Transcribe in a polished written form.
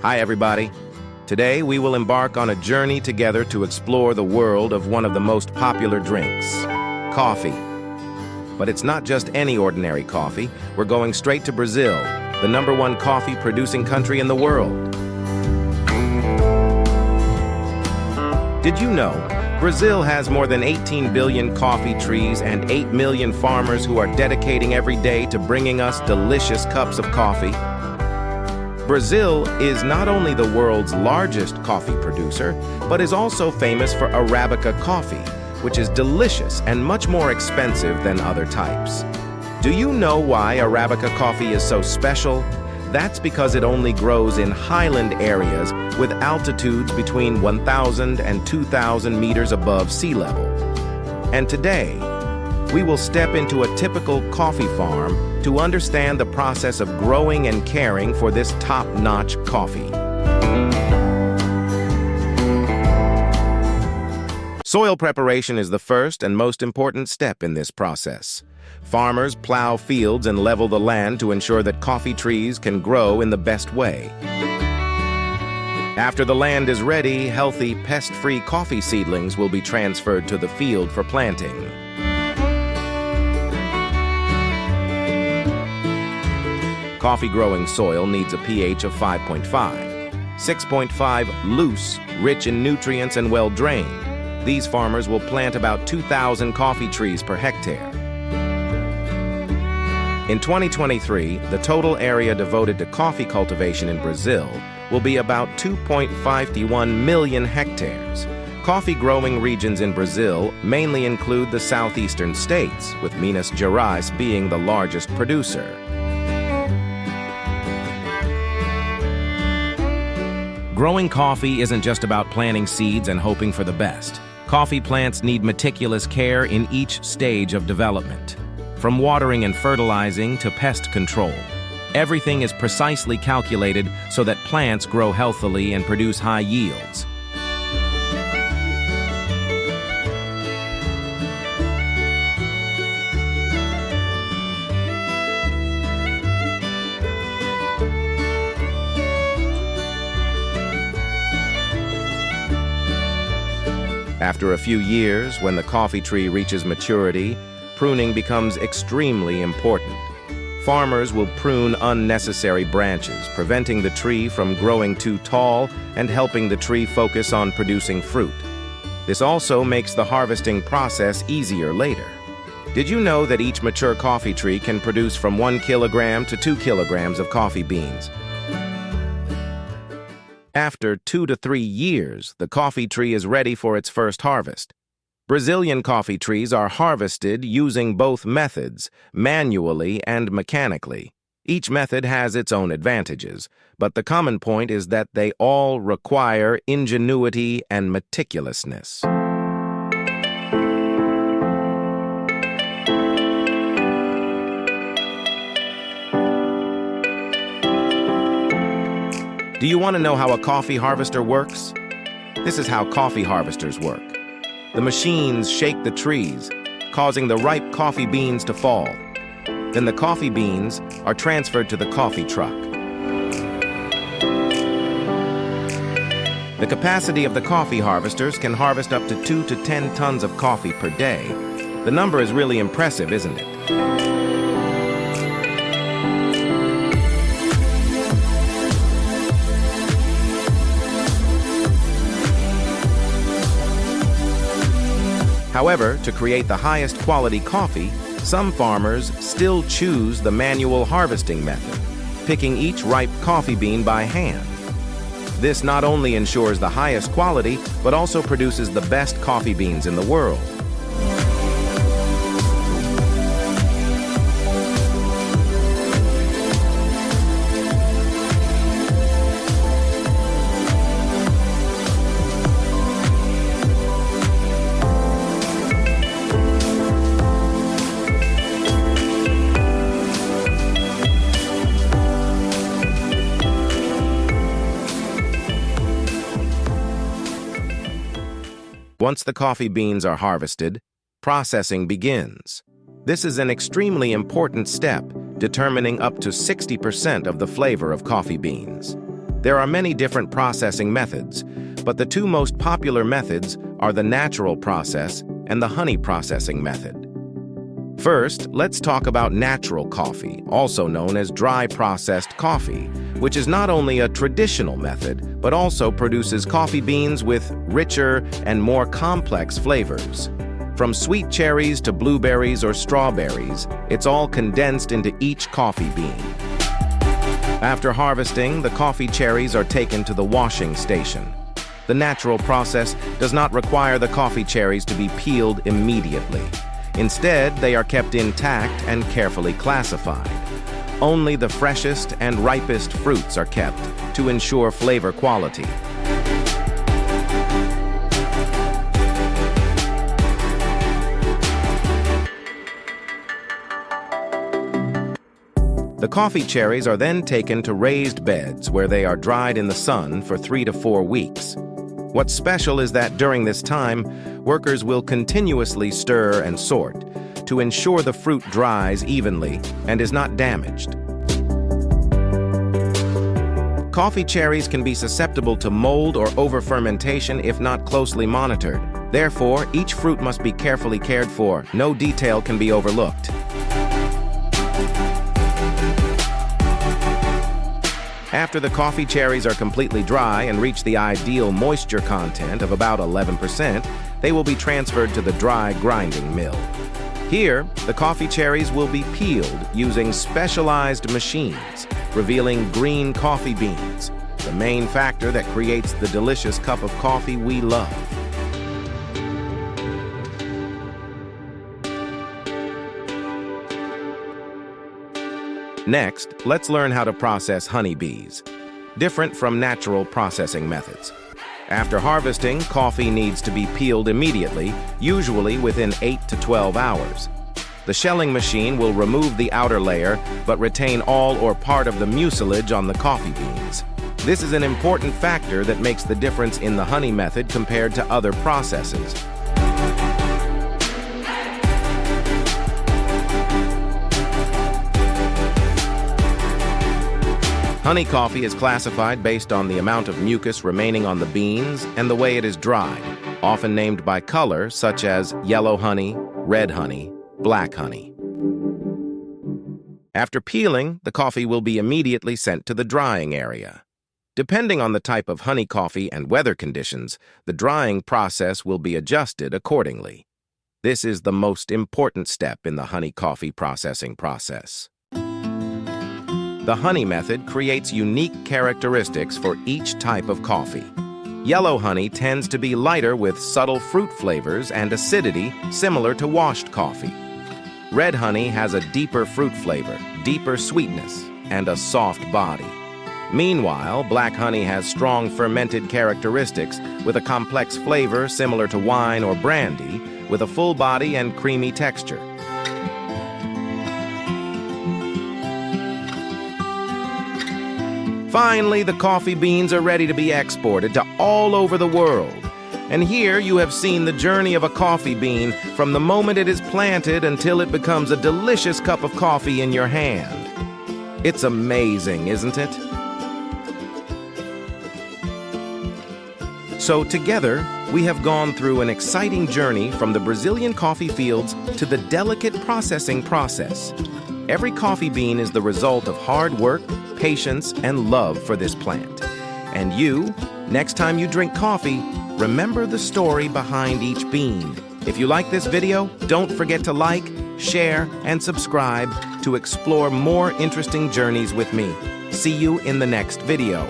Hi, everybody. Today, we will embark on a journey together to explore the world of one of the most popular drinks, coffee. But it's not just any ordinary coffee. We're going straight to Brazil, the #1 coffee-producing country in the world. Did you know Brazil has more than 18 billion coffee trees and 8 million farmers who are dedicating every day to bringing us delicious cups of coffee? Brazil is not only the world's largest coffee producer, but is also famous for Arabica coffee, which is delicious and much more expensive than other types. Do you know why Arabica coffee is so special? That's because it only grows in highland areas with altitudes between 1,000 and 2,000 meters above sea level. And today, we will step into a typical coffee farm to understand the process of growing and caring for this top-notch coffee. Soil preparation is the first and most important step in this process. Farmers plow fields and level the land to ensure that coffee trees can grow in the best way. After the land is ready, healthy, pest-free coffee seedlings will be transferred to the field for planting. Coffee-growing soil needs a pH of 5.5. 6.5 loose, rich in nutrients and well-drained. These farmers will plant about 2,000 coffee trees per hectare. In 2023, the total area devoted to coffee cultivation in Brazil will be about 2.51 million hectares. Coffee-growing regions in Brazil mainly include the southeastern states, with Minas Gerais being the largest producer. Growing coffee isn't just about planting seeds and hoping for the best. Coffee plants need meticulous care in each stage of development. From watering and fertilizing to pest control, everything is precisely calculated so that plants grow healthily and produce high yields. After a few years, when the coffee tree reaches maturity, pruning becomes extremely important. Farmers will prune unnecessary branches, preventing the tree from growing too tall and helping the tree focus on producing fruit. This also makes the harvesting process easier later. Did you know that each mature coffee tree can produce from 1 kilogram to 2 kilograms of coffee beans? After 2 to 3 years, the coffee tree is ready for its first harvest. Brazilian coffee trees are harvested using both methods, manually and mechanically. Each method has its own advantages, but the common point is that they all require ingenuity and meticulousness. Do you want to know how a coffee harvester works? This is how coffee harvesters work. The machines shake the trees, causing the ripe coffee beans to fall. Then the coffee beans are transferred to the coffee truck. The capacity of the coffee harvesters can harvest up to 2 to 10 tons of coffee per day. The number is really impressive, isn't it? However, to create the highest quality coffee, some farmers still choose the manual harvesting method, picking each ripe coffee bean by hand. This not only ensures the highest quality, but also produces the best coffee beans in the world. Once the coffee beans are harvested, processing begins. This is an extremely important step, determining up to 60% of the flavor of coffee beans. There are many different processing methods, but the two most popular methods are the natural process and the honey processing method. First, let's talk about natural coffee, also known as dry processed coffee, which is not only a traditional method, but also produces coffee beans with richer and more complex flavors. From sweet cherries to blueberries or strawberries, it's all condensed into each coffee bean. After harvesting, the coffee cherries are taken to the washing station. The natural process does not require the coffee cherries to be peeled immediately. Instead, they are kept intact and carefully classified. Only the freshest and ripest fruits are kept to ensure flavor quality. The coffee cherries are then taken to raised beds where they are dried in the sun for 3 to 4 weeks. What's special is that during this time, workers will continuously stir and sort to ensure the fruit dries evenly and is not damaged. Coffee cherries can be susceptible to mold or over-fermentation if not closely monitored. Therefore, each fruit must be carefully cared for. No detail can be overlooked. After the coffee cherries are completely dry and reach the ideal moisture content of about 11%, they will be transferred to the dry grinding mill. Here, the coffee cherries will be peeled using specialized machines, revealing green coffee beans, the main factor that creates the delicious cup of coffee we love. Next, let's learn how to process honeybees, different from natural processing methods. After harvesting, coffee needs to be peeled immediately, usually within 8 to 12 hours. The shelling machine will remove the outer layer, but retain all or part of the mucilage on the coffee beans. This is an important factor that makes the difference in the honey method compared to other processes. Honey coffee is classified based on the amount of mucus remaining on the beans and the way it is dried, often named by color such as yellow honey, red honey, black honey. After peeling, the coffee will be immediately sent to the drying area. Depending on the type of honey coffee and weather conditions, the drying process will be adjusted accordingly. This is the most important step in the honey coffee processing process. The honey method creates unique characteristics for each type of coffee. Yellow honey tends to be lighter with subtle fruit flavors and acidity similar to washed coffee. Red honey has a deeper fruit flavor, deeper sweetness, and a soft body. Meanwhile, black honey has strong fermented characteristics with a complex flavor similar to wine or brandy, with a full body and creamy texture. Finally, the coffee beans are ready to be exported to all over the world. And here you have seen the journey of a coffee bean from the moment it is planted until it becomes a delicious cup of coffee in your hand. It's amazing, isn't it? So together, we have gone through an exciting journey from the Brazilian coffee fields to the delicate processing process. Every coffee bean is the result of hard work, patience, and love for this plant. And you, next time you drink coffee, remember the story behind each bean. If you like this video, don't forget to like, share, and subscribe to explore more interesting journeys with me. See you in the next video.